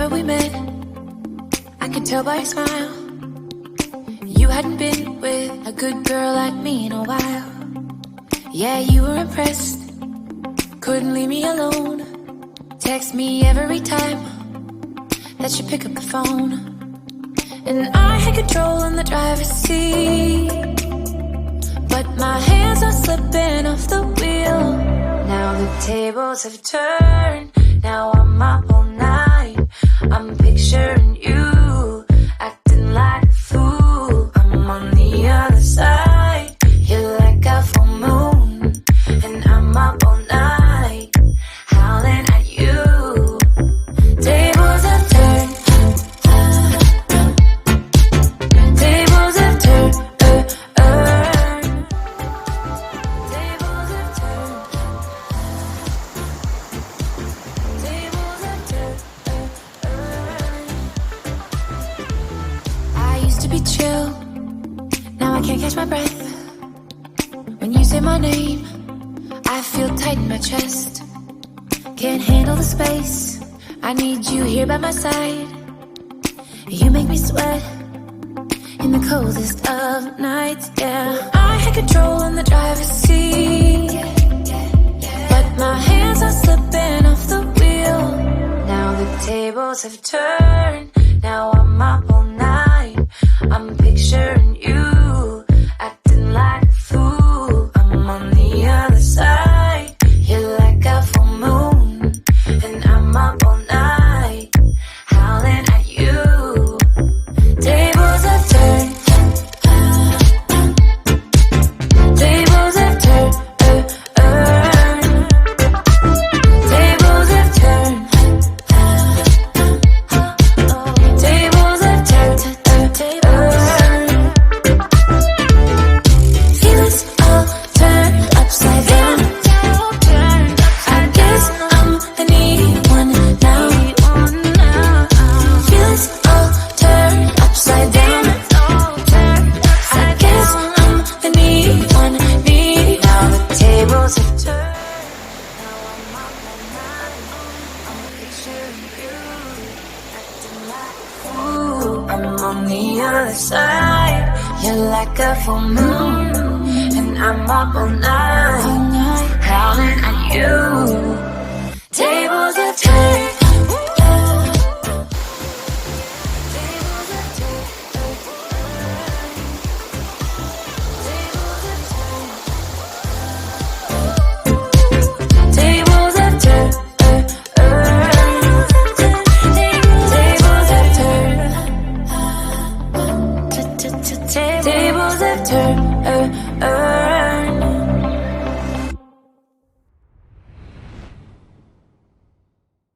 summer we met, I could tell by your smile you hadn't been with a good girl like me in a while. Yeah, you were impressed, couldn't leave me alone. Text me every time that you pick up the phone. And I had control in the driver's seat, but my hands are slipping off the wheel. Now the tables have turned, now I'm up all night. I'm picturing you acting like a fool. I'm on the other side, you're like a full moon, and I'm up all night, howling at you. Tables have turned, tables have turned, tables have turned, tables have turned. I used to be chill, now I can't catch my breath. When you say my name, I feel tight in my chest. Can't handle the space, I need you here by my side. You make me sweat in the coldest of nights, yeah. I had control in the driver's seat, but my hands are slipping off the wheel. Now the tables have turned, now I'm up all night. I'm picturing you acting like a fool. I'm on the other side, you're like a full moon, and I'm up all night, howling at you. Tables have turned, tables have turned, tables have turned, tables have turned, feelings all turned upside down. I guess I'm the needy one now. Feelings all turned upside down. I guess I'm the needy one, needy. Now the tables have turned, now I'm up all night. I'm picturing you acting like a fool. I'm on the other side, you're like a full moon, and I'm up all night, howling at you. Tables have turned, tables have turned, tables have turned, tables have turned, tables have turned.